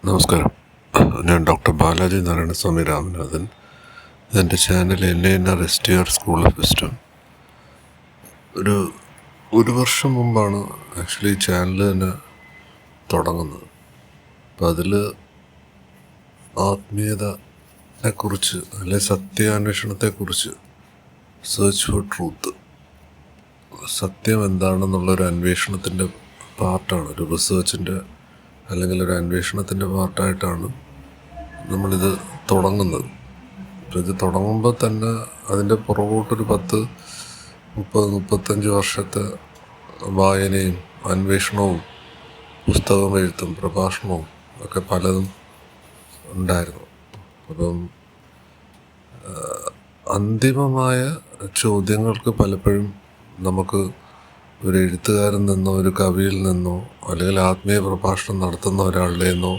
നമസ്കാരം. ഞാൻ ഡോക്ടർ ബാലാജി നാരായണസ്വാമി രാമനാഥൻ. ഇതെൻ്റെ channel NANR school of wisdom. ഒരു വർഷം മുമ്പാണ് ആക്ച്വലി ഈ ചാനൽ തന്നെ തുടങ്ങുന്നത്. അപ്പം അതിൽ ആത്മീയതയെക്കുറിച്ച് അല്ലെങ്കിൽ സത്യാന്വേഷണത്തെക്കുറിച്ച്, സെർച്ച് ഫോർ ട്രൂത്ത്, സത്യം എന്താണെന്നുള്ളൊരു അന്വേഷണത്തിൻ്റെ പാർട്ടാണ്, ഒരു റിസേർച്ചിൻ്റെ അല്ലെങ്കിൽ ഒരു അന്വേഷണത്തിൻ്റെ പാർട്ടായിട്ടാണ് നമ്മളിത് തുടങ്ങുന്നത്. അപ്പോൾ ഇത് തുടങ്ങുമ്പോൾ തന്നെ അതിൻ്റെ പുറകോട്ടൊരു 30-35 വർഷത്തെ വായനയും അന്വേഷണവും പുസ്തകം എഴുത്തും പ്രഭാഷണവും ഒക്കെ പലതും ഉണ്ടായിരുന്നു. അപ്പം അന്തിമമായ ചോദ്യങ്ങൾക്ക് പലപ്പോഴും നമുക്ക് ഒരു എഴുത്തുകാരിൽ നിന്നോ ഒരു കവിയിൽ നിന്നോ അല്ലെങ്കിൽ ആത്മീയ പ്രഭാഷണം നടത്തുന്ന ഒരാളുടെ നിന്നോ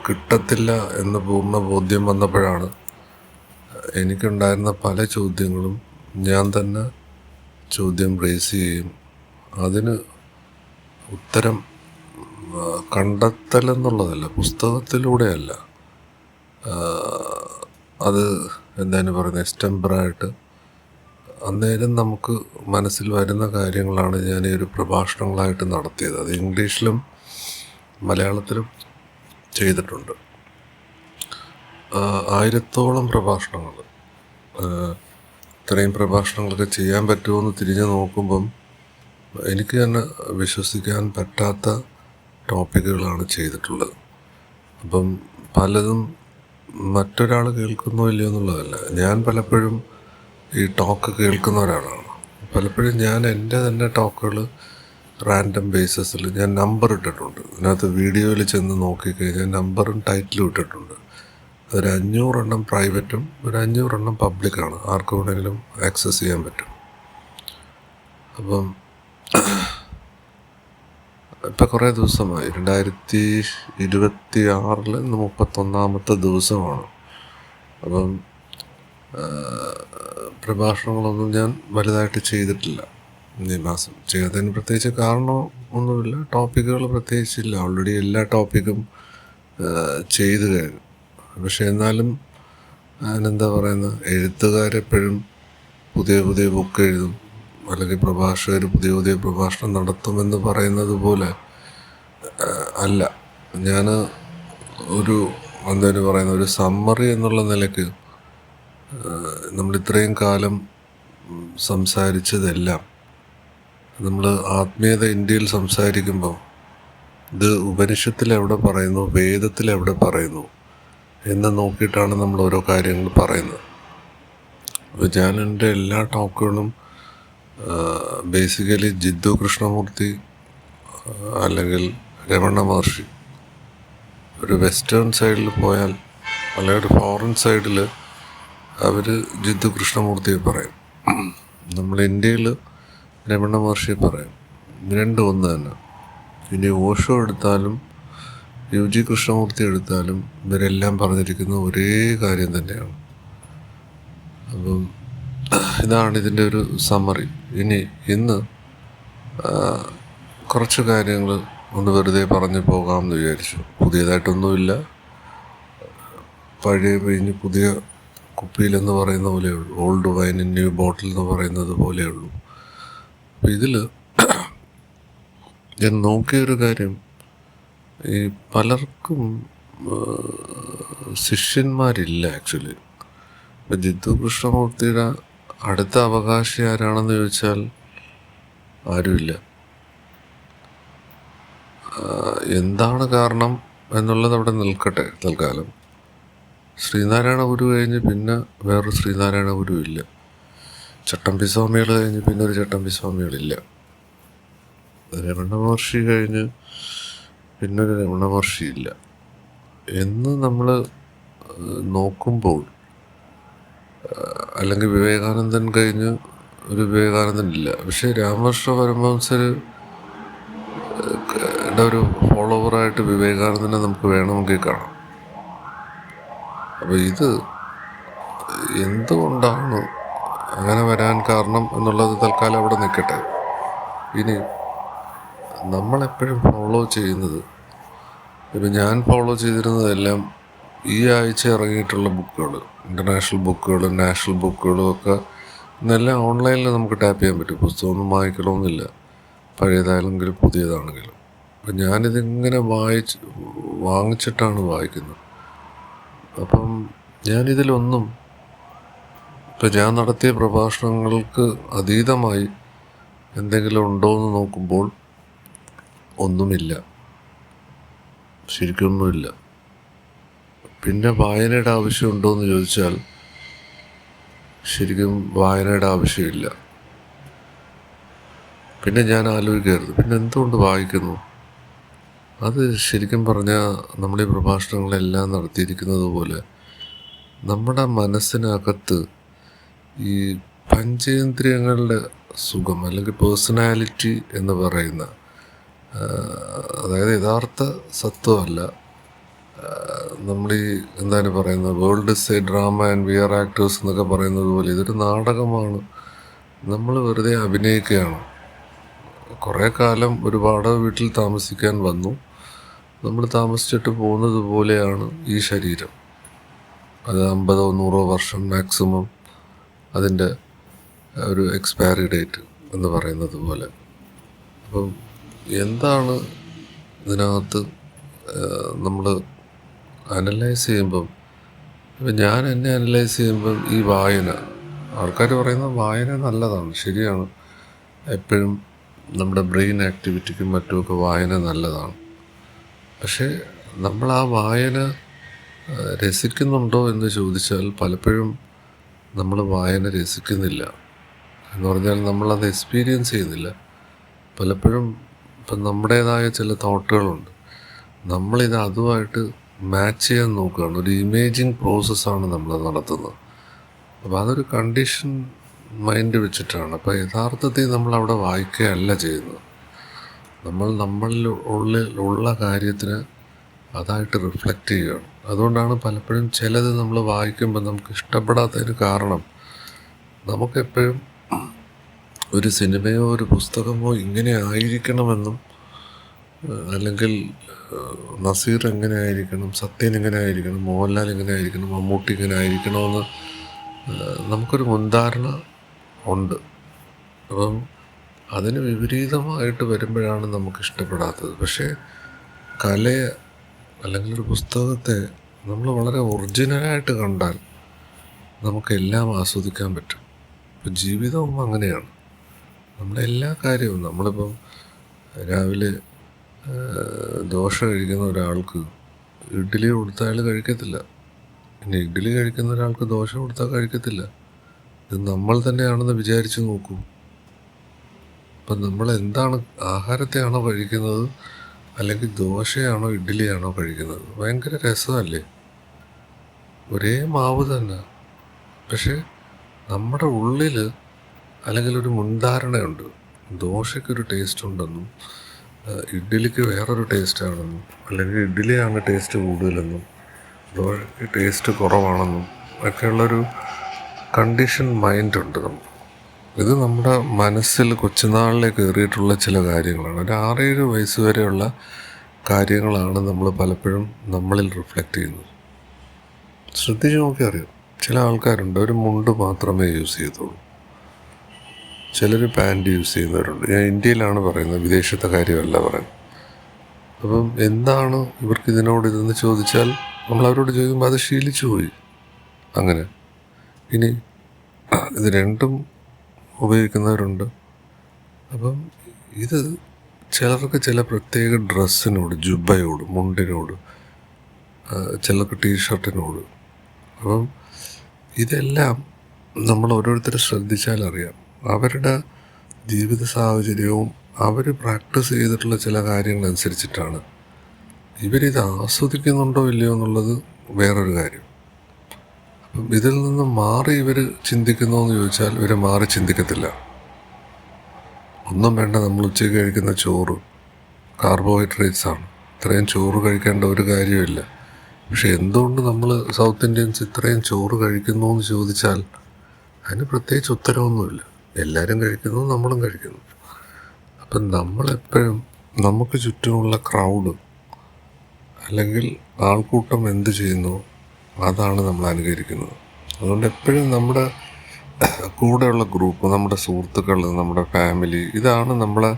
കിട്ടത്തില്ല എന്ന് പൂർണ്ണ ബോധ്യം വന്നപ്പോഴാണ് എനിക്കുണ്ടായിരുന്ന പല ചോദ്യങ്ങളും ഞാൻ തന്നെ ചോദ്യം റേസ് ചെയ്യുകയും അതിന് ഉത്തരം കണ്ടെത്തലെന്നുള്ളതല്ല, പുസ്തകത്തിലൂടെയല്ല, അത് എന്താണ് പറയുന്നത്, എക്സ്റ്റംപറായിട്ട് അന്നേരം നമുക്ക് മനസ്സിൽ വരുന്ന കാര്യങ്ങളാണ് ഞാൻ ഈ ഒരു പ്രഭാഷണങ്ങളായിട്ട് നടത്തിയത്. അത് ഇംഗ്ലീഷിലും മലയാളത്തിലും ചെയ്തിട്ടുണ്ട്. 1000-ഓളം പ്രഭാഷണങ്ങൾ. ഇത്രയും പ്രഭാഷണങ്ങളൊക്കെ ചെയ്യാൻ പറ്റുമെന്ന് തിരിഞ്ഞു നോക്കുമ്പം എനിക്ക് തന്നെ വിശ്വസിക്കാൻ പറ്റാത്ത ടോപ്പിക്കുകളാണ് ചെയ്തിട്ടുള്ളത്. അപ്പം പലതും മറ്റൊരാൾ കേൾക്കുന്നോ ഇല്ലയോ എന്നുള്ളതല്ല, ഞാൻ പലപ്പോഴും ഈ ടോക്ക് കേൾക്കുന്ന ഒരാളാണ്. പലപ്പോഴും ഞാൻ എൻ്റെ തന്നെ ടോക്കുകൾ റാൻഡം ബേസിസിൽ ഞാൻ നമ്പർ ഇട്ടിട്ടുണ്ട്. അതിനകത്ത് വീഡിയോയിൽ ചെന്ന് നോക്കിക്കഴിഞ്ഞാൽ നമ്പറും ടൈറ്റിലും ഇട്ടിട്ടുണ്ട്. ഒരു 500 എണ്ണം പ്രൈവറ്റും ഒരു 500 എണ്ണം പബ്ലിക്കാണ്, ആർക്ക് വേണമെങ്കിലും ആക്സസ് ചെയ്യാൻ പറ്റും. അപ്പം ഇപ്പം കുറേ ദിവസമായി, 2026 ഇന്ന് 31ാമത്തെ ദിവസമാണ്. അപ്പം പ്രഭാഷണങ്ങളൊന്നും ഞാൻ വലുതായിട്ട് ചെയ്തിട്ടില്ല ഈ മാസം. ചെയ്യാത്തതിന് പ്രത്യേകിച്ച് കാരണം ഒന്നുമില്ല, ടോപ്പിക്കുകൾ പ്രത്യേകിച്ചില്ല, ഓൾറെഡി എല്ലാ ടോപ്പിക്കും ചെയ്തു കഴിഞ്ഞു. പക്ഷെ എന്നാലും ഞാനെന്താ പറയുന്നത്, എഴുത്തുകാരെപ്പോഴും പുതിയ പുതിയ ബുക്ക് എഴുതും, അല്ലെങ്കിൽ പ്രഭാഷകർ പുതിയ പുതിയ പ്രഭാഷണം നടത്തുമെന്ന് പറയുന്നത് പോലെ അല്ല. ഞാൻ ഒരു സമ്മറി എന്നുള്ള നിലയ്ക്ക് നമ്മളിത്രയും കാലം സംസാരിച്ചതെല്ലാം, നമ്മൾ ആത്മീയത ഇന്ത്യയിൽ സംസാരിക്കുമ്പോൾ ഇത് ഉപനിഷത്തിൽ എവിടെ പറയുന്നു, വേദത്തിൽ എവിടെ പറയുന്നു എന്ന് നോക്കിയിട്ടാണ് നമ്മൾ ഓരോ കാര്യങ്ങൾ പറയുന്നത്. അപ്പോൾ ഞാൻ എൻ്റെ എല്ലാ ടോക്കുകളും ബേസിക്കലി ജിദ്ദു കൃഷ്ണമൂർത്തി അല്ലെങ്കിൽ രമണ മഹർഷി, ഒരു വെസ്റ്റേൺ സൈഡിൽ പോയാൽ അല്ലെങ്കിൽ ഒരു ഫോറിൻ സൈഡിൽ അവർ ജിദ്ദു കൃഷ്ണമൂർത്തിയെ പറയും, നമ്മൾ ഇന്ത്യയിൽ രമണ മഹർഷിയെ പറയും. രണ്ടും ഒന്ന് തന്നെ. ഇനി ഓഷോ എടുത്താലും UG കൃഷ്ണമൂർത്തി എടുത്താലും ഇവരെല്ലാം പറഞ്ഞിരിക്കുന്ന ഒരേ കാര്യം തന്നെയാണ്. അപ്പം ഇതാണ് ഇതിൻ്റെ ഒരു സമ്മറി. ഇന്ന് കുറച്ച് കാര്യങ്ങൾ ഒന്ന് വെറുതെ പറഞ്ഞു പോകാമെന്ന് വിചാരിച്ചു. പുതിയതായിട്ടൊന്നുമില്ല, പഴയ പിഴിഞ്ഞ് പുതിയ കുപ്പിയിലെന്ന് പറയുന്ന പോലെയുള്ളൂ, old wine in new bottle എന്ന് പറയുന്നത് പോലെയുള്ളൂ. അപ്പം ഇതിൽ ഞാൻ നോക്കിയൊരു കാര്യം, ഈ പലർക്കും ശിഷ്യന്മാരില്ല ആക്ച്വലി. ഇപ്പം ജിദ്ദു കൃഷ്ണമൂർത്തിയുടെ അടുത്ത അവകാശി ആരാണെന്ന് ചോദിച്ചാൽ ആരുമില്ല. എന്താണ് കാരണം എന്നുള്ളത് അവിടെ നിൽക്കട്ടെ തൽക്കാലം. ശ്രീനാരായണ ഗുരു കഴിഞ്ഞ് പിന്നെ വേറൊരു ശ്രീനാരായണ ഗുരു ഇല്ല. ചട്ടമ്പി സ്വാമികൾ കഴിഞ്ഞ് പിന്നെ ഒരു ചട്ടമ്പി സ്വാമികളില്ല. രമണ മഹർഷി കഴിഞ്ഞ് പിന്നൊരു രമണ മഹർഷി ഇല്ല എന്ന് നമ്മൾ നോക്കുമ്പോൾ, അല്ലെങ്കിൽ വിവേകാനന്ദൻ കഴിഞ്ഞ് ഒരു വിവേകാനന്ദൻ ഇല്ല. പക്ഷേ രാമകൃഷ്ണ പരമഹംസരുടെ ഒരു ഫോളോവറായിട്ട് വിവേകാനന്ദനെ നമുക്ക് വേണമെങ്കിൽ കാണാം. അപ്പോൾ ഇത് എന്തുകൊണ്ടാണ് അങ്ങനെ വരാൻ കാരണം എന്നുള്ളത് തൽക്കാലം അവിടെ നിൽക്കട്ടെ. ഇനി നമ്മളെപ്പോഴും ഫോളോ ചെയ്യുന്നത് ഇപ്പം ഞാൻ ഫോളോ ചെയ്തിരുന്നതെല്ലാം ഈ ആഴ്ച ഇറങ്ങിയിട്ടുള്ള ബുക്കുകൾ, ഇൻ്റർനാഷണൽ ബുക്കുകളും നാഷണൽ ബുക്കുകളും ഒക്കെ ഇന്നെല്ലാം ഓൺലൈനിൽ നമുക്ക് ടാപ്പ് ചെയ്യാൻ പറ്റും. പുസ്തകമൊന്നും വാങ്ങിക്കണമെന്നില്ല, പഴയതാണെങ്കിലും പുതിയതാണെങ്കിലും. അപ്പം ഞാനിതിങ്ങനെ വാങ്ങിച്ചിട്ടാണ് വായിക്കുന്നത്. അപ്പം ഞാനിതിലൊന്നും, ഇപ്പം ഞാൻ നടത്തിയ പ്രഭാഷണങ്ങൾക്ക് അതീതമായി എന്തെങ്കിലും ഉണ്ടോ എന്ന് നോക്കുമ്പോൾ ഒന്നുമില്ല, ശരിക്കൊന്നുമില്ല. പിന്നെ വായനയുടെ ആവശ്യമുണ്ടോ എന്ന് ചോദിച്ചാൽ ശരിക്കും വായനയുടെ ആവശ്യമില്ല. പിന്നെ ഞാൻ ആലോചിക്കായിരുന്നു, പിന്നെ എന്തുകൊണ്ട് വായിക്കുന്നു? അത് ശരിക്കും പറഞ്ഞാൽ നമ്മൾ ഈ പ്രഭാഷണങ്ങളെല്ലാം നടത്തിയിരിക്കുന്നത് പോലെ നമ്മുടെ മനസ്സിനകത്ത് ഈ പഞ്ചേന്ദ്രിയങ്ങളുടെ സുഖം, അല്ലെങ്കിൽ പേഴ്സണാലിറ്റി എന്ന് പറയുന്ന, അതായത് യഥാർത്ഥ സത്വമല്ല, നമ്മൾ ഈ എന്താണ് പറയുന്നത്, world is a drama and we are actors എന്നൊക്കെ പറയുന്നത് പോലെ ഇതൊരു നാടകമാണ്, നമ്മൾ വെറുതെ അഭിനയിക്കുകയാണ്. കുറേ കാലം ഒരു വാടക വീട്ടിൽ താമസിക്കാൻ വന്നു, നമ്മൾ താമസിച്ചിട്ട് പോകുന്നത് പോലെയാണ് ഈ ശരീരം. അത് 50 or 100 വർഷം മാക്സിമം അതിൻ്റെ ഒരു എക്സ്പയറി ഡേറ്റ് എന്ന് പറയുന്നത് പോലെ. അപ്പം എന്താണ് ഇതിനകത്ത് നമ്മൾ അനലൈസ് ചെയ്യുമ്പം, ഇപ്പം ഞാൻ എന്നെ അനലൈസ് ചെയ്യുമ്പം ഈ വായന, ആൾക്കാർ പറയുന്ന വായന നല്ലതാണ്, ശരിയാണ്. എപ്പോഴും നമ്മുടെ ബ്രെയിൻ ആക്ടിവിറ്റിക്കും മറ്റുമൊക്കെ വായന നല്ലതാണ്. പക്ഷേ നമ്മൾ ആ വായന രസിക്കുന്നുണ്ടോ എന്ന് ചോദിച്ചാൽ പലപ്പോഴും നമ്മൾ വായന രസിക്കുന്നില്ല. എന്ന് പറഞ്ഞാൽ നമ്മളത് എക്സ്പീരിയൻസ് ചെയ്യുന്നില്ല. പലപ്പോഴും ഇപ്പം നമ്മുടേതായ ചില തോട്ടുകളുണ്ട്, നമ്മളിത് അതുമായിട്ട് മാച്ച് ചെയ്യാൻ നോക്കുകയാണ്. ഒരു ഇമേജിങ് പ്രോസസ്സാണ് നമ്മളത് നടത്തുന്നത്. അപ്പോൾ അതൊരു കണ്ടീഷൻ മൈൻഡ് വെച്ചിട്ടാണ്. അപ്പോൾ യഥാർത്ഥത്തിൽ നമ്മളവിടെ വായിക്കുകയല്ല ചെയ്യുന്നത്. നമ്മളിൽ ഉള്ള കാര്യത്തിന് അതായിട്ട് റിഫ്ലക്റ്റ് ചെയ്യുകയാണ്. അതുകൊണ്ടാണ് പലപ്പോഴും ചിലത് നമ്മൾ വായിക്കുമ്പോൾ നമുക്ക് ഇഷ്ടപ്പെടാത്തതിന് കാരണം, നമുക്കെപ്പോഴും ഒരു സിനിമയോ ഒരു പുസ്തകമോ ഇങ്ങനെ ആയിരിക്കണമെന്നും, അല്ലെങ്കിൽ നസീർ എങ്ങനെ ആയിരിക്കണം, സത്യൻ ഇങ്ങനെ ആയിരിക്കണം, മോഹൻലാൽ ഇങ്ങനെ ആയിരിക്കണം, മമ്മൂട്ടി ഇങ്ങനെ ആയിരിക്കണമെന്ന് നമുക്കൊരു മുൻധാരണ ഉണ്ട്. അപ്പം അതിന് വിപരീതമായിട്ട് വരുമ്പോഴാണ് നമുക്ക് ഇഷ്ടപ്പെടാത്തത്. പക്ഷേ കലയെ അല്ലെങ്കിൽ ഒരു പുസ്തകത്തെ നമ്മൾ വളരെ ഒറിജിനലായിട്ട് കണ്ടാൽ നമുക്കെല്ലാം ആസ്വദിക്കാൻ പറ്റും. ഇപ്പം ജീവിതവും അങ്ങനെയാണ്. നമ്മുടെ എല്ലാ കാര്യവും, നമ്മളിപ്പം രാവിലെ ദോശ കഴിക്കുന്ന ഒരാൾക്ക് ഇഡ്ഡലി കൊടുത്താൽ അയാൾ കഴിക്കത്തില്ല. പിന്നെ ഇഡ്ഡലി കഴിക്കുന്ന ഒരാൾക്ക് ദോശ കൊടുത്താൽ കഴിക്കത്തില്ല. ഇത് നമ്മൾ തന്നെയാണെന്ന് വിചാരിച്ച് നോക്കൂ. അപ്പം നമ്മൾ എന്താണ്, ആഹാരത്തെയാണോ കഴിക്കുന്നത്, അല്ലെങ്കിൽ ദോശയാണോ ഇഡ്ഡലിയാണോ കഴിക്കുന്നത്? ഭയങ്കര രസമല്ലേ? ഒരേ മാവ് തന്നെ, പക്ഷേ നമ്മുടെ ഉള്ളിൽ അല്ലെങ്കിൽ ഒരു മുൻധാരണയുണ്ട്. ദോശയ്ക്കൊരു ടേസ്റ്റ് ഉണ്ടെന്നും ഇഡ്ഡലിക്ക് വേറൊരു ടേസ്റ്റാണെന്നും, അല്ലെങ്കിൽ ഇഡ്ഡലിയാണ് ടേസ്റ്റ് കൂടുതലെന്നും ദോശയ്ക്ക് ടേസ്റ്റ് കുറവാണെന്നും ഒക്കെയുള്ളൊരു കണ്ടീഷൻ മൈൻഡുണ്ട് നമുക്ക്. ഇത് നമ്മുടെ മനസ്സിൽ കൊച്ചുനാളിലേക്ക് കയറിയിട്ടുള്ള ചില കാര്യങ്ങളാണ്. ഒരു 6-7 വയസ്സ് വരെയുള്ള കാര്യങ്ങളാണ് നമ്മൾ പലപ്പോഴും നമ്മളിൽ റിഫ്ലക്റ്റ് ചെയ്യുന്നത്. ശ്രദ്ധിച്ച് നോക്കി അറിയാം. ചില ആൾക്കാരുണ്ട്, ഒരു മുണ്ട് മാത്രമേ യൂസ് ചെയ്യത്തുള്ളൂ, ചിലർ പാൻറ്റ് യൂസ് ചെയ്യുന്നവരുണ്ട്. ഞാൻ ഇന്ത്യയിലാണ് പറയുന്നത്, വിദേശത്തെ കാര്യമല്ല പറയുന്നത്. അപ്പം എന്താണ് ഇവർക്ക് ഇതെന്ന് ചോദിച്ചാൽ നമ്മൾ അവരോട് ചോദിക്കുമ്പോൾ അത് ശീലിച്ചു പോയി അങ്ങനെ. ഇനി ഇത് രണ്ടും ഉപയോഗിക്കുന്നവരുണ്ട്. അപ്പം ഇത് ചിലർക്ക് ചില പ്രത്യേക ഡ്രസ്സിനോട്, ജുബയോട്, മുണ്ടിനോട്, ചിലർക്ക് ടീഷർട്ടിനോട്. അപ്പം ഇതെല്ലാം നമ്മൾ ഓരോരുത്തരെ ശ്രദ്ധിച്ചാൽ അറിയാം. അവരുടെ ജീവിത സാഹചര്യവും അവർ പ്രാക്ടീസ് ചെയ്തിട്ടുള്ള ചില കാര്യങ്ങളനുസരിച്ചിട്ടാണ്. ഇവരിത് ആസ്വദിക്കുന്നുണ്ടോ ഇല്ലയോ എന്നുള്ളത് വേറൊരു കാര്യം. അപ്പം ഇതിൽ നിന്ന് മാറി ഇവർ ചിന്തിക്കുന്നോ എന്ന് ചോദിച്ചാൽ ഇവർ മാറി ചിന്തിക്കത്തില്ല. ഒന്നും വേണ്ട, നമ്മൾ ഉച്ചയ്ക്ക് കഴിക്കുന്ന ചോറ് കാർബോഹൈഡ്രേറ്റ്സ് ആണ്. ഇത്രയും ചോറ് കഴിക്കേണ്ട ഒരു കാര്യമില്ല. പക്ഷെ എന്തുകൊണ്ട് നമ്മൾ സൗത്ത് ഇന്ത്യൻസ് ഇത്രയും ചോറ് കഴിക്കുന്നു എന്ന് ചോദിച്ചാൽ അതിന് പ്രത്യേകിച്ച് ഉത്തരവൊന്നുമില്ല. എല്ലാവരും കഴിക്കുന്നു, നമ്മളും കഴിക്കുന്നു. അപ്പം നമ്മളെപ്പോഴും നമുക്ക് ചുറ്റുമുള്ള ക്രൗഡ്, അല്ലെങ്കിൽ ആൾക്കൂട്ടം എന്ത് ചെയ്യുന്നു അതാണ് നമ്മൾ അനുകരിക്കുന്നത്. അതുകൊണ്ട് എപ്പോഴും നമ്മുടെ കൂടെയുള്ള ഗ്രൂപ്പ്, നമ്മുടെ സുഹൃത്തുക്കൾ, നമ്മുടെ ഫാമിലി, ഇതാണ് നമ്മളെ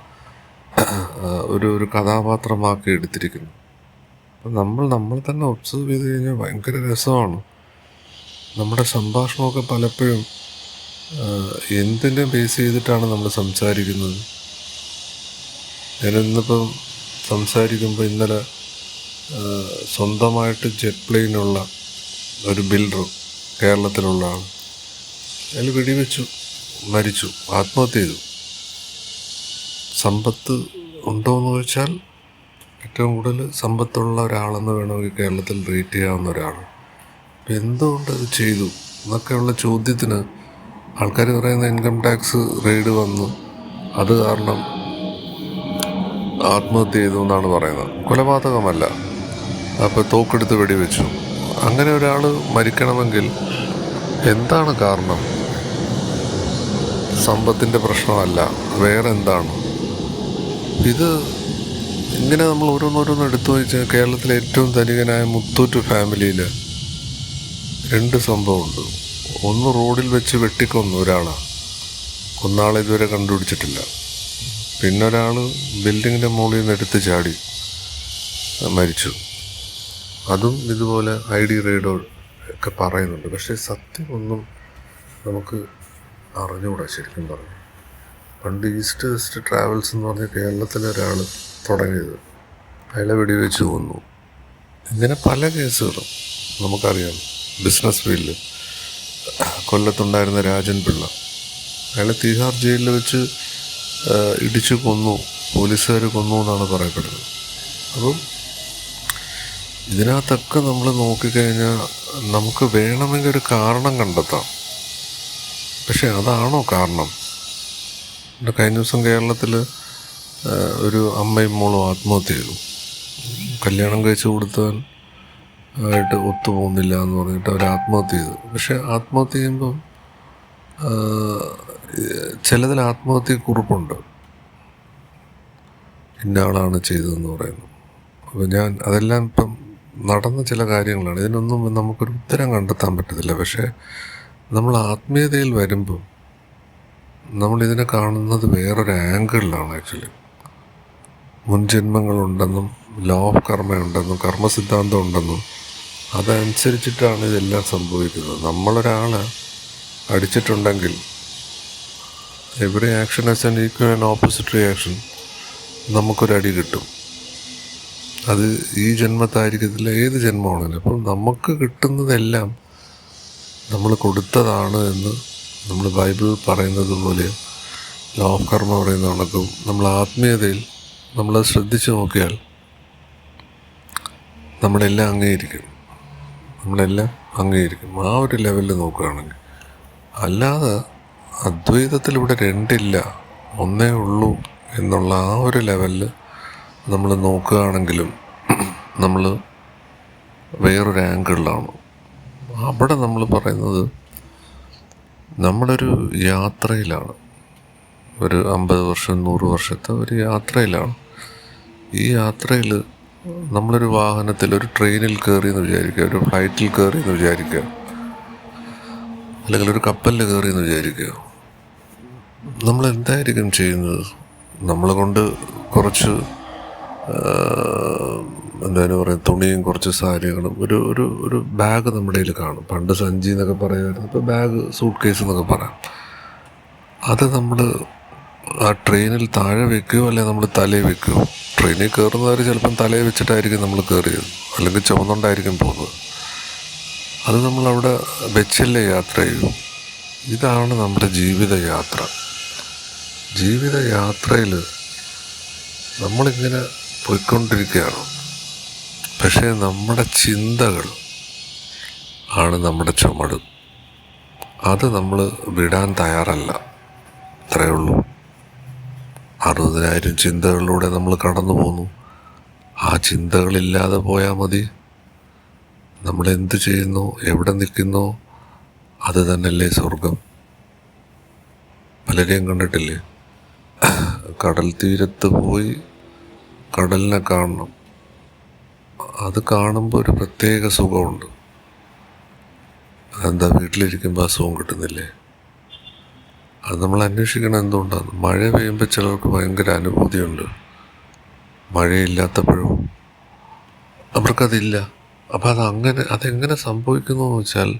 ഒരു കഥാപാത്രമാക്കി എടുത്തിരിക്കുന്നത്. അപ്പം നമ്മൾ തന്നെ ഒബ്സർവ് ചെയ്ത് കഴിഞ്ഞാൽ ഭയങ്കര രസമാണ്. നമ്മുടെ സംഭാഷണമൊക്കെ പലപ്പോഴും എന്തിനെ ബേസ് ചെയ്തിട്ടാണ് നമ്മൾ സംസാരിക്കുന്നത്. ഞാനിന്നിപ്പം സംസാരിക്കുമ്പോൾ ഇന്നലെ സ്വന്തമായിട്ട് ജെറ്റ് പ്ലെയിനുള്ള ഒരു ബിൽഡർ കേരളത്തിലുള്ള ആൾ, അയാൾ വെടിവെച്ചു മരിച്ചു, ആത്മഹത്യ ചെയ്തു. സമ്പത്ത് ഉണ്ടോയെന്ന് ചോദിച്ചാൽ ഏറ്റവും കൂടുതൽ സമ്പത്തുള്ള ഒരാളെന്ന് വേണമെങ്കിൽ കേരളത്തിൽ റേറ്റ് ചെയ്യാവുന്ന ഒരാൾ. അപ്പം എന്തുകൊണ്ടത് ചെയ്തു എന്നൊക്കെയുള്ള ചോദ്യത്തിന് ആൾക്കാർ പറയുന്ന ഇൻകം ടാക്സ് റെയ്ഡ് വന്നു, അത് കാരണം ആത്മഹത്യ ചെയ്തു എന്നാണ് പറയുന്നത്. കൊലപാതകമല്ല, അപ്പോൾ തോക്കെടുത്ത് വെടിവെച്ചു. അങ്ങനെ ഒരാൾ മരിക്കണമെങ്കിൽ എന്താണ് കാരണം? സമ്പത്തിൻ്റെ പ്രശ്നമല്ല, വേറെ എന്താണ്? ഇത് ഇങ്ങനെ നമ്മൾ ഓരോന്നോരോന്ന് എടുത്തു വെച്ചാൽ കേരളത്തിലെ ഏറ്റവും ധനികനായ മുത്തൂറ്റ് ഫാമിലിയിൽ 2 സംഭവമുണ്ട്. ഒന്ന് റോഡിൽ വെച്ച് വെട്ടിക്കൊന്നു ഒരാളാണ്, കൊന്നാളെ ഇതുവരെ കണ്ടുപിടിച്ചിട്ടില്ല. പിന്നെ ഒരാൾ ബിൽഡിങ്ങിൻ്റെ മുകളിൽ നിന്ന് എടുത്ത് ചാടി മരിച്ചു. അതും ഇതുപോലെ ID റെയ്ഡോ ഒക്കെ പറയുന്നുണ്ട്. പക്ഷേ സത്യമൊന്നും നമുക്ക് അറിഞ്ഞുകൂടാ. ശരിക്കും പറഞ്ഞു, പണ്ട് ഈസ്റ്റ് വെസ്റ്റ് ട്രാവൽസ് എന്ന് പറഞ്ഞ കേരളത്തിലെ ഒരാൾ തുടങ്ങിയത്, അയാളെ വെടിവെച്ച് കൊന്നു. ഇങ്ങനെ പല കേസുകളും നമുക്കറിയാം. ബിസിനസ് ഫീൽഡിൽ കൊല്ലത്തുണ്ടായിരുന്ന രാജൻ പിള്ള, അയാളെ തീഹാർ ജയിലിൽ വെച്ച് ഇടിച്ചു കൊന്നു, പോലീസുകാർ കൊന്നു എന്നാണ് പറയപ്പെടുന്നത്. അപ്പം ഇതിനകത്തൊക്കെ നമ്മൾ നോക്കിക്കഴിഞ്ഞാൽ നമുക്ക് വേണമെങ്കിൽ ഒരു കാരണം കണ്ടെത്താം. പക്ഷെ അതാണോ കാരണം? കഴിഞ്ഞ ദിവസം കേരളത്തിൽ ഒരു അമ്മയും മോളും ആത്മഹത്യ ചെയ്തു. കല്യാണം കഴിച്ച് കൊടുത്തവൻ ആയിട്ട് ഒത്തുപോകുന്നില്ല എന്ന് പറഞ്ഞിട്ട് അവർ ആത്മഹത്യ ചെയ്തു. പക്ഷെ ആത്മഹത്യ ചെയ്യുമ്പം ചിലതിൽ ആത്മഹത്യക്കുറിപ്പുണ്ട്, ഇന്ന ആളാണ് ചെയ്തതെന്ന് പറയുന്നു. അപ്പോൾ അതെല്ലാം ഇപ്പം നടന്ന ചില കാര്യങ്ങളാണ്. ഇതിനൊന്നും നമുക്കൊരു ഉത്തരം കണ്ടെത്താൻ പറ്റത്തില്ല. പക്ഷേ നമ്മൾ ആത്മീയതയിൽ വരുമ്പം നമ്മളിതിനെ കാണുന്നത് വേറൊരു ആംഗിളിലാണ്. ആക്ച്വലി മുൻജന്മങ്ങളുണ്ടെന്നും ലോ ഓഫ് കർമ്മയുണ്ടെന്നും കർമ്മസിദ്ധാന്തം ഉണ്ടെന്നും അതനുസരിച്ചിട്ടാണ് ഇതെല്ലാം സംഭവിക്കുന്നത്. നമ്മളൊരാളെ അടിച്ചിട്ടുണ്ടെങ്കിൽ every action as an equal and opposite reaction, നമുക്കൊരടി കിട്ടും. അത് ഈ ജന്മത്തായിരിക്കത്തില്ല, ഏത് ജന്മമാണെങ്കിലും. അപ്പം നമുക്ക് കിട്ടുന്നതെല്ലാം നമ്മൾ കൊടുത്തതാണ് എന്ന് നമ്മൾ ബൈബിൾ പറയുന്നത് പോലെ, ലോ ഓഫ് കർമ്മ പറയുന്ന കണക്കും നമ്മൾ ആത്മീയതയിൽ നമ്മളത് ശ്രദ്ധിച്ച് നോക്കിയാൽ നമ്മളെല്ലാം അംഗീകരിക്കും. ആ ഒരു ലെവലിൽ നോക്കുകയാണെങ്കിൽ. അല്ലാതെ അദ്വൈതത്തിലിവിടെ 2 ഇല്ല, ഒന്നേ ഉള്ളൂ എന്നുള്ള ആ ഒരു ലെവലിൽ നമ്മൾ നോക്കുകയാണെങ്കിലും നമ്മൾ വേറൊരു ആംഗിളിലാണ്. അവിടെ നമ്മൾ പറയുന്നത് നമ്മളൊരു യാത്രയിലാണ്, ഒരു 50 വർഷം 100 വർഷത്തെ ഒരു യാത്രയിലാണ്. ഈ യാത്രയിൽ നമ്മളൊരു വാഹനത്തിൽ, ഒരു ട്രെയിനിൽ കയറിയെന്ന് വിചാരിക്കുക, ഒരു ഫ്ലൈറ്റിൽ കയറിയെന്ന് വിചാരിക്കുക, അല്ലെങ്കിൽ ഒരു കപ്പലിൽ കയറിയെന്ന് വിചാരിക്കുക. നമ്മളെന്തായിരിക്കും ചെയ്യുന്നത്? നമ്മളെ കൊണ്ട് കുറച്ച് എന്താണ് പറയുക, തുണിയും കുറച്ച് സാരികളും, ഒരു ബാഗ് നമ്മുടെ കയ്യിൽ കാണും. പണ്ട് സഞ്ചി എന്നൊക്കെ പറയുമായിരുന്നു, ഇപ്പോൾ ബാഗ്, സൂട്ട് കേസ് എന്നൊക്കെ പറയാം. അത് നമ്മൾ ആ ട്രെയിനിൽ താഴെ വെക്കുകയോ അല്ലെങ്കിൽ നമ്മൾ തലയിൽ വെക്കുകയോ. ട്രെയിനിൽ കയറുന്നവർ ചിലപ്പം തലയിൽ വെച്ചിട്ടായിരിക്കും നമ്മൾ കയറിയത്, അല്ലെങ്കിൽ ചുമന്നുകൊണ്ടായിരിക്കും പോകുന്നത്. അത് നമ്മളവിടെ വെച്ചല്ലേ യാത്ര ചെയ്യും. ഇതാണ് നമ്മുടെ ജീവിതയാത്ര. ജീവിതയാത്രയിൽ നമ്മളിങ്ങനെ പോയിക്കൊണ്ടിരിക്കുകയാണ്. പക്ഷേ നമ്മുടെ ചിന്തകൾ ആണ് നമ്മുടെ ചുമട്. അത് നമ്മൾ വിടാൻ തയ്യാറല്ല. അത്രയേ ഉള്ളൂ. 60,000 ചിന്തകളിലൂടെ നമ്മൾ കടന്നു പോന്നു. ആ ചിന്തകളില്ലാതെ പോയാൽ മതി. നമ്മളെന്ത് ചെയ്യുന്നു, എവിടെ നിൽക്കുന്നോ അത് തന്നെയല്ലേ സ്വർഗം. പലരെയും കണ്ടിട്ടില്ലേ, കടൽ തീരത്ത് പോയി കടലിനെ കാണണം, അത് കാണുമ്പോൾ ഒരു പ്രത്യേക സുഖമുണ്ട്. എന്താ വീട്ടിലിരിക്കുമ്പോൾ ആ സുഖം കിട്ടുന്നില്ലേ? അത് നമ്മൾ അന്വേഷിക്കണം എന്തുകൊണ്ടാണ്. മഴ പെയ്യുമ്പോൾ ചിലർക്ക് ഭയങ്കര അനുഭൂതിയുണ്ട്, മഴയില്ലാത്തപ്പോഴും അവർക്കതില്ല. അപ്പം അതെങ്ങനെ സംഭവിക്കുന്നു എന്ന് വെച്ചാൽ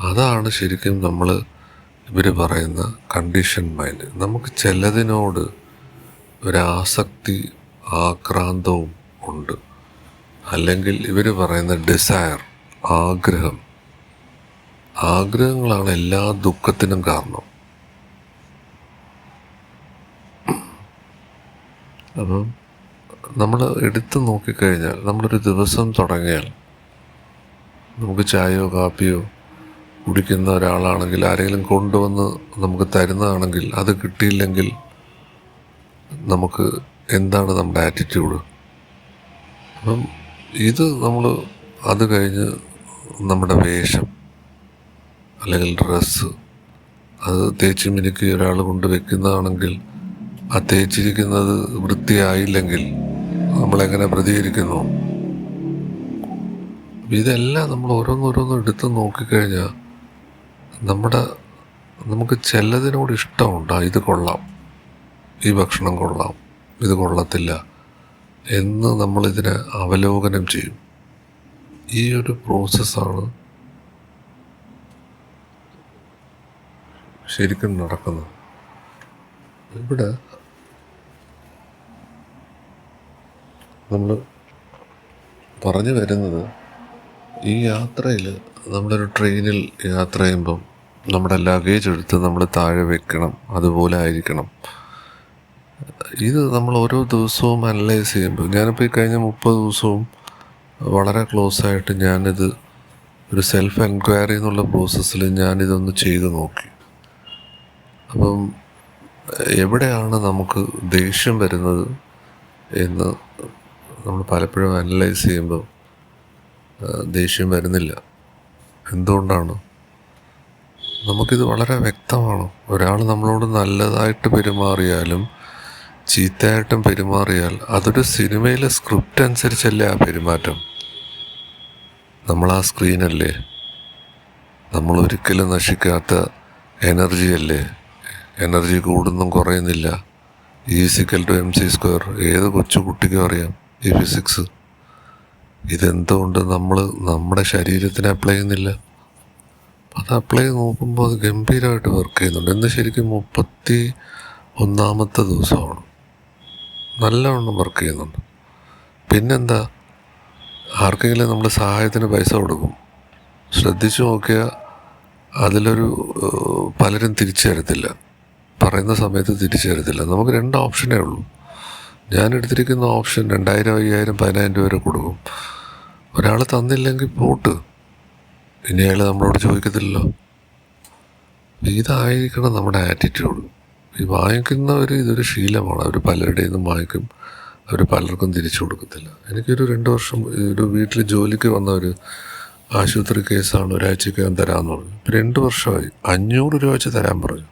അതാണ് ശരിക്കും ഇവർ പറയുന്ന കണ്ടീഷൻ മൈൻഡ്. നമുക്ക് ചിലതിനോട് ഒരാസക്തി, ആക്രാന്തവും ഉണ്ട്. അല്ലെങ്കിൽ ഇവർ പറയുന്ന ഡിസയർ, ആഗ്രഹങ്ങളാണ് എല്ലാ ദുഃഖത്തിനും കാരണം. അപ്പം നമ്മൾ എടുത്തു നോക്കിക്കഴിഞ്ഞാൽ, നമ്മളൊരു ദിവസം തുടങ്ങിയാൽ നമുക്ക് ചായയോ കാപ്പിയോ കുടിക്കുന്ന ഒരാളാണെങ്കിൽ, ആരെങ്കിലും കൊണ്ടുവന്ന് നമുക്ക് തരുന്നതാണെങ്കിൽ, അത് കിട്ടിയില്ലെങ്കിൽ നമുക്ക് എന്താണ് നമ്മുടെ ആറ്റിറ്റ്യൂഡ്? അപ്പം അത് കഴിഞ്ഞ് നമ്മുടെ വേഷം അല്ലെങ്കിൽ ഡ്രസ്സ്, അത് തേച്ച് മിനുക്കി ഒരാൾ കൊണ്ട് വെക്കുന്നതാണെങ്കിൽ, ആ തേച്ചിരിക്കുന്നത് വൃത്തിയായില്ലെങ്കിൽ നമ്മളെങ്ങനെ പ്രതികരിക്കുന്നു? ഇതെല്ലാം നമ്മൾ ഓരോന്നോരോന്നും എടുത്ത് നോക്കിക്കഴിഞ്ഞാൽ നമുക്ക് ചിലതിനോട് ഇഷ്ടമുണ്ട്. ഇത് കൊള്ളാം, ഈ ഭക്ഷണം കൊള്ളാം, ഇത് കൊള്ളത്തില്ല എന്ന് നമ്മളിതിനെ അവലോകനം ചെയ്യും. ഈ ഒരു പ്രോസസ്സാണ് ശരിക്കും നടക്കുന്നത്. ഇവിടെ നമ്മൾ പറഞ്ഞു വരുന്നത്, ഈ യാത്രയിൽ നമ്മളൊരു ട്രെയിനിൽ യാത്ര ചെയ്യുമ്പം നമ്മുടെ ലഗേജ് എടുത്ത് നമ്മൾ താഴെ വെക്കണം, അതുപോലെ ആയിരിക്കണം. ഇത് നമ്മൾ ഓരോ ദിവസവും അനലൈസ് ചെയ്യുമ്പോൾ, ഞാനിപ്പോൾ ഈ കഴിഞ്ഞ 30 ദിവസവും വളരെ ക്ലോസ് ആയിട്ട് ഞാനിത് ഒരു സെൽഫ് എൻക്വയറി എന്നുള്ള പ്രോസസ്സിൽ ഞാനിതൊന്ന് ചെയ്തു നോക്കി. അപ്പം എവിടെയാണ് നമുക്ക് ദേഷ്യം വരുന്നത് എന്ന് നമ്മൾ പലപ്പോഴും അനലൈസ് ചെയ്യുമ്പോൾ ദേഷ്യം വരുന്നില്ല. എന്തുകൊണ്ടാണ്? നമുക്കിത് വളരെ വ്യക്തമാണ്. ഒരാൾ നമ്മളോട് നല്ലതായിട്ട് പെരുമാറിയാലും ചീത്തയായിട്ടും പെരുമാറിയാൽ അതൊരു സിനിമയിലെ സ്ക്രിപ്റ്റ് അനുസരിച്ചല്ലേ ആ പെരുമാറ്റം. നമ്മൾ ആ സ്ക്രീനല്ലേ, നമ്മൾ ഒരിക്കലും നശിക്കാത്ത എനർജിയല്ലേ. എനർജി കൂടുന്നും കുറയുന്നില്ല. E=mc². ഏത് കൊച്ചു കുട്ടിക്കും അറിയാം ഈ ഫിസിക്സ്. ഇതെന്തുകൊണ്ട് നമ്മൾ നമ്മുടെ ശരീരത്തിന് അപ്ലൈ ചെയ്യുന്നില്ല? അത് അപ്ലൈ ചെയ്ത് നോക്കുമ്പോൾ അത് ഗംഭീരമായിട്ട് വർക്ക് ചെയ്യുന്നുണ്ട്. ഇന്ന് ശരിക്കും 31ാമത്തെ ദിവസമാണ്. നല്ലവണ്ണം വർക്ക് ചെയ്യുന്നുണ്ട്. പിന്നെന്താ, ആർക്കെങ്കിലും നമ്മൾ സഹായത്തിന് പൈസ കൊടുക്കും, ശ്രദ്ധിച്ചു നോക്കിയാൽ പലരും തിരിച്ചു തരത്തില്ല, പറയുന്ന സമയത്ത് തിരിച്ചു തരത്തില്ല. നമുക്ക് 2 ഓപ്ഷനേ ഉള്ളൂ. ഞാൻ എടുത്തിരിക്കുന്ന ഓപ്ഷൻ 2000, 5000, 10,000 രൂപ വരെ കൊടുക്കും. ഒരാൾ തന്നില്ലെങ്കിൽ പോട്ട്, ഇനി അയാൾ നമ്മളോട് ചോദിക്കത്തില്ലല്ലോ. ഇതായിരിക്കണം നമ്മുടെ ആറ്റിറ്റ്യൂഡ്. ഈ വാങ്ങിക്കുന്നവർ ഇതൊരു ശീലമാണ്. അവർ പലരുടെയിൽ നിന്നും വാങ്ങിക്കും, അവർ പലർക്കും തിരിച്ചു കൊടുക്കത്തില്ല. എനിക്കൊരു 2 വർഷം ഒരു വീട്ടിൽ ജോലിക്ക് വന്ന ഒരു ആശുപത്രി കേസാണ്, ഒരാഴ്ചക്കകം തരാമെന്ന് പറഞ്ഞു. 2 വർഷമായി. 500 രൂപ വെച്ച് തരാൻ പറഞ്ഞു,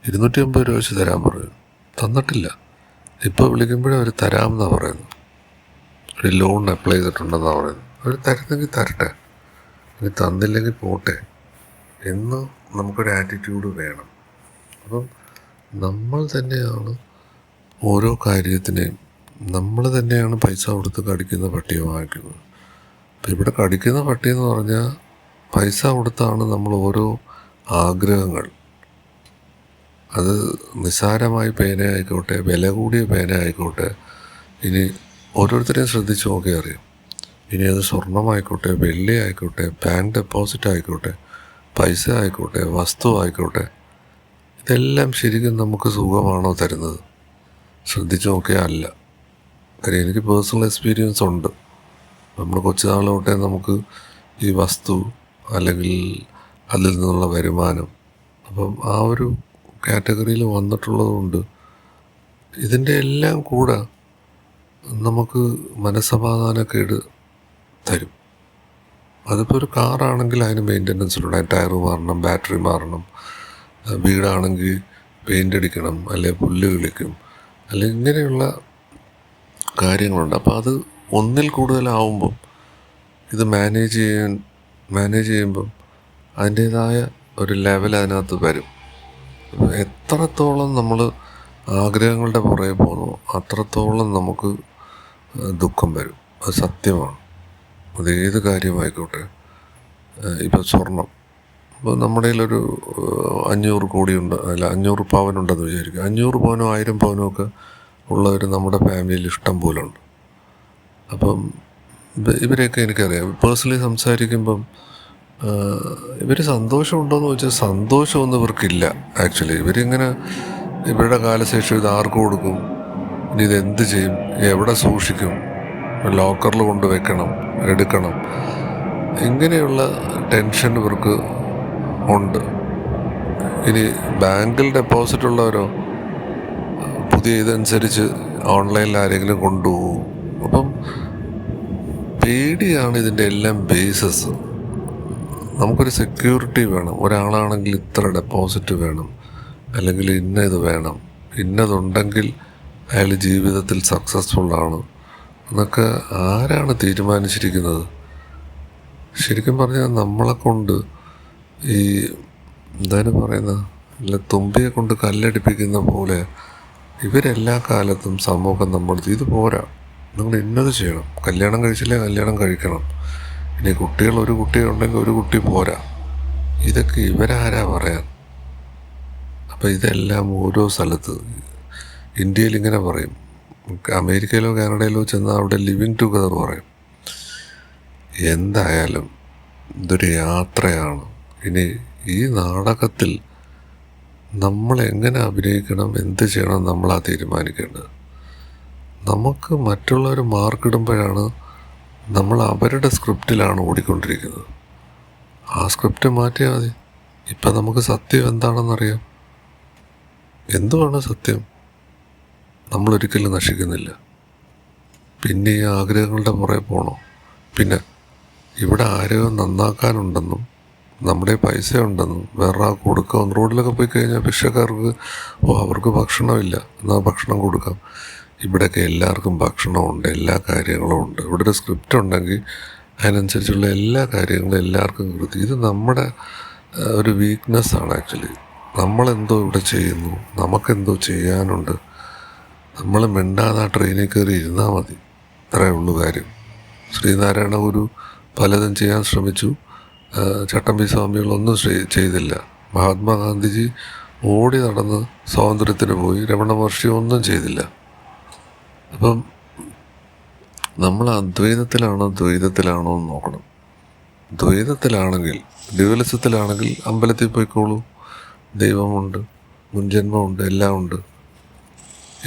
250 രൂപ വെച്ച് തരാൻ പറഞ്ഞു. തന്നിട്ടില്ല. ഇപ്പോൾ വിളിക്കുമ്പോഴേ അവർ തരാമെന്നാണ് പറയുന്നത്. ഒരു ലോൺ അപ്ലൈ ചെയ്തിട്ടുണ്ടെന്നാണ് പറയുന്നത്. അവർ തരുന്നെങ്കിൽ തരട്ടെ, ഇനി തന്നില്ലെങ്കിൽ പോട്ടെ എന്ന് നമുക്കൊരു ആറ്റിറ്റ്യൂഡ് വേണം. അപ്പം നമ്മൾ തന്നെയാണ് ഓരോ കാര്യത്തിനെയും, നമ്മൾ തന്നെയാണ് പൈസ കൊടുത്ത് കടിക്കുന്ന പട്ടിയെ വാങ്ങിക്കുന്നത്. അപ്പം ഇവിടെ കടിക്കുന്ന പട്ടി എന്ന് പറഞ്ഞാൽ പൈസ കൊടുത്താണ് നമ്മൾ ഓരോ ആഗ്രഹങ്ങൾ, അത് നിസ്സാരമായ പേന ആയിക്കോട്ടെ, വില കൂടിയ പേന ആയിക്കോട്ടെ, ഇനി ഓരോരുത്തരെയും ശ്രദ്ധിച്ച് നോക്കി അറിയാം. ഇനി അത് സ്വർണ്ണമായിക്കോട്ടെ, വെള്ളി ആയിക്കോട്ടെ, ബാങ്ക് ഡെപ്പോസിറ്റ് ആയിക്കോട്ടെ, പൈസ ആയിക്കോട്ടെ, വസ്തു ആയിക്കോട്ടെ, ഇതെല്ലാം ശരിക്കും നമുക്ക് സുഖമാണോ തരുന്നത്? ശ്രദ്ധിച്ച് നോക്കിയാൽ അല്ല. കാര്യം എനിക്ക് പേഴ്സണൽ എക്സ്പീരിയൻസ് ഉണ്ട്. നമ്മൾ കൊച്ചുനാൾ തൊട്ടേ നമുക്ക് ഈ വസ്തു അല്ലെങ്കിൽ അതിൽ നിന്നുള്ള വരുമാനം, അപ്പം ആ ഒരു കാറ്റഗറിയിൽ വന്നിട്ടുള്ളതുകൊണ്ട് ഇതിൻ്റെ എല്ലാം കൂടെ നമുക്ക് മനസ്സമാധാനക്കേട് തരും. അതിപ്പോൾ ഒരു കാറാണെങ്കിൽ അതിന് മെയിൻ്റനൻസ് ഉണ്ട്, ടയർ മാറണം, ബാറ്ററി മാറണം. വീടാണെങ്കിൽ പെയിൻ്റ് അടിക്കണം, അല്ലെങ്കിൽ പുല്ല് കിളിക്കും, അല്ലെങ്കിൽ ഇങ്ങനെയുള്ള കാര്യങ്ങളുണ്ട്. അപ്പോൾ അത് ഒന്നിൽ കൂടുതലാവുമ്പം ഇത് മാനേജ് ചെയ്യുമ്പം അതിൻ്റേതായ ഒരു ലെവൽ അതിനകത്ത് വരും. എത്രത്തോളം നമ്മൾ ആഗ്രഹങ്ങളുടെ പുറകെ പോകുന്നു അത്രത്തോളം നമുക്ക് ദുഃഖം വരും. അത് സത്യമാണ്. അതേത് കാര്യമായിക്കോട്ടെ. ഇപ്പം സ്വർണം, ഇപ്പോൾ നമ്മുടെ കയ്യിലൊരു 500 കോടിയുണ്ട്, അല്ല 500 പവനുണ്ടെന്ന് വിചാരിക്കും. 500 പവനോ 1000 പവനോ ഒക്കെ ഉള്ളവർ നമ്മുടെ ഫാമിലിയിൽ ഇഷ്ടം പോലെ ഉണ്ട്. അപ്പം ഇവരെയൊക്കെ എനിക്കറിയാം. പേഴ്സണലി സംസാരിക്കുമ്പം ഇവർ സന്തോഷമുണ്ടോയെന്ന് ചോദിച്ചാൽ സന്തോഷമൊന്നും ഇവർക്കില്ല. ആക്ച്വലി ഇവരിങ്ങനെ ഇവരുടെ കാലശേഷം ഇത് ആർക്ക് കൊടുക്കും, ഇനി ഇതെന്ത് ചെയ്യും, എവിടെ സൂക്ഷിക്കും, ലോക്കറിൽ കൊണ്ട് വെക്കണം, എടുക്കണം, ഇങ്ങനെയുള്ള ടെൻഷൻ ഇവർക്ക് ഉണ്ട്. ഇനി ബാങ്കിൽ ഡെപ്പോസിറ്റ് ഉള്ളവരോ പുതിയ ഇതനുസരിച്ച് ഓൺലൈനിൽ ആരെങ്കിലും കൊണ്ടുപോകും. അപ്പം പേടിയാണ് ഇതിൻ്റെ എല്ലാം ബേസസ്. നമുക്കൊരു സെക്യൂരിറ്റി വേണം. ഒരാളാണെങ്കിൽ ഇത്ര ഡെപ്പോസിറ്റ് വേണം, അല്ലെങ്കിൽ ഇത് വേണം, ഇന്നതുണ്ടെങ്കിൽ അയാൾ ജീവിതത്തിൽ സക്സസ്ഫുള്ളാണ് എന്നൊക്കെ ആരാണ് തീരുമാനിച്ചിരിക്കുന്നത്? ശരിക്കും പറഞ്ഞാൽ നമ്മളെ കൊണ്ട് ഈ എന്താണ് പറയുന്നത്, അല്ല തുമ്പിയെ കൊണ്ട് കല്ലടിപ്പിക്കുന്ന പോലെ ഇവരെല്ലാ കാലത്തും സമൂഹം നമ്മുടെ ഇത് പോരാ, നിങ്ങൾ ഇന്നത് ചെയ്യണം, കല്യാണം കഴിച്ചില്ലേ കല്യാണം കഴിക്കണം, ഇനി കുട്ടികൾ ഒരു കുട്ടിയുണ്ടെങ്കിൽ ഒരു കുട്ടി പോരാ, ഇതൊക്കെ ഇവരാരാ പറയാൻ? അപ്പം ഇതെല്ലാം ഓരോ സ്ഥലത്ത്, ഇന്ത്യയിൽ ഇങ്ങനെ പറയും, അമേരിക്കയിലോ കാനഡയിലോ ചെന്നാൽ അവിടെ ലിവിങ് ടുഗദർ പറയും. എന്തായാലും ഇതൊരു യാത്രയാണ്. ഇനി ഈ നാടകത്തിൽ നമ്മൾ എങ്ങനെ അഭിനയിക്കണം, എന്ത് ചെയ്യണം, നമ്മളാ തീരുമാനിക്കേണ്ടത്. നമുക്ക് മറ്റുള്ളവർ മാർക്കിടുമ്പോഴാണ് നമ്മൾ അവരുടെ സ്ക്രിപ്റ്റിലാണ് ഓടിക്കൊണ്ടിരിക്കുന്നത്. ആ സ്ക്രിപ്റ്റ് മാറ്റിയാൽ മതി. ഇപ്പം നമുക്ക് സത്യം എന്താണെന്നറിയാം. എന്തുവാണ് സത്യം? നമ്മളൊരിക്കലും നശിക്കുന്നില്ല. പിന്നെ ഈ ആഗ്രഹങ്ങളുടെ പുറകെ പോകണോ? പിന്നെ ഇവിടെ ആരെയോ നന്നാക്കാനുണ്ടെന്നും നമ്മുടെ പൈസ ഉണ്ടെന്നും വേറൊരാൾക്ക് കൊടുക്കാം. റോഡിലൊക്കെ പോയി കഴിഞ്ഞാൽ ഭിക്ഷക്കാർക്ക് അവർക്ക് ഭക്ഷണമില്ല, എന്നാൽ ഭക്ഷണം കൊടുക്കാം. ഇവിടെയൊക്കെ എല്ലാവർക്കും ഭക്ഷണമുണ്ട്, എല്ലാ കാര്യങ്ങളും ഉണ്ട്. ഇവിടെ ഒരു സ്ക്രിപ്റ്റ് ഉണ്ടെങ്കിൽ അതിനനുസരിച്ചുള്ള എല്ലാ കാര്യങ്ങളും എല്ലാവർക്കും കൊടുത്തു. ഇത് നമ്മുടെ ഒരു വീക്ക്നെസ്സാണ് ആക്ച്വലി. നമ്മളെന്തോ ഇവിടെ ചെയ്യുന്നു, നമുക്കെന്തോ ചെയ്യാനുണ്ട്. നമ്മൾ മിണ്ടാതെ ആ ട്രെയിനിൽ കയറി ഇരുന്നാൽ മതി. ഇത്രയേ ഉള്ളൂ കാര്യം. ശ്രീനാരായണ ഗുരു പലതും ചെയ്യാൻ ശ്രമിച്ചു, ചട്ടമ്പി സ്വാമികളൊന്നും ചെയ്തില്ല. മഹാത്മാഗാന്ധിജി ഓടി നടന്ന് സ്വാതന്ത്ര്യത്തിന് പോയി, രമണ മഹർഷി ഒന്നും ചെയ്തില്ല. അപ്പം നമ്മൾ അദ്വൈതത്തിലാണോ ദ്വൈതത്തിലാണോ എന്ന് നോക്കണം. ദ്വൈതത്തിലാണെങ്കിൽ, ഡ്യുവലിസത്തിലാണെങ്കിൽ അമ്പലത്തിൽ പോയിക്കോളൂ, ദൈവമുണ്ട്, മുൻജന്മമുണ്ട്, എല്ലാം ഉണ്ട്.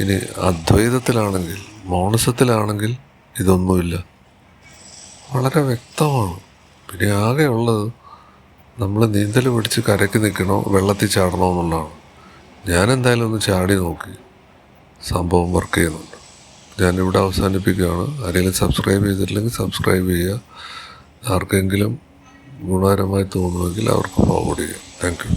ഇനി അദ്വൈതത്തിലാണെങ്കിൽ, മോണസത്തിലാണെങ്കിൽ ഇതൊന്നുമില്ല. വളരെ വ്യക്തമാണ്. പിന്നെ ആകെയുള്ളത് നമ്മൾ നീന്തൽ പിടിച്ച് കരയ്ക്ക് നിൽക്കണോ വെള്ളത്തിൽ ചാടണോ എന്നുള്ളതാണ്. ഞാനെന്തായാലും ഒന്ന് ചാടി നോക്കി, സംഭവം വർക്ക് ചെയ്യുന്നുണ്ട്. ഞാനിവിടെ അവസാനിപ്പിക്കുകയാണ്. ആരെങ്കിലും സബ്സ്ക്രൈബ് ചെയ്തിട്ടില്ലെങ്കിൽ സബ്സ്ക്രൈബ് ചെയ്യുക. ആർക്കെങ്കിലും ഗുണകരമായി തോന്നുമെങ്കിൽ അവർക്ക് ഫോർവേഡ് ചെയ്യാം. Thank you.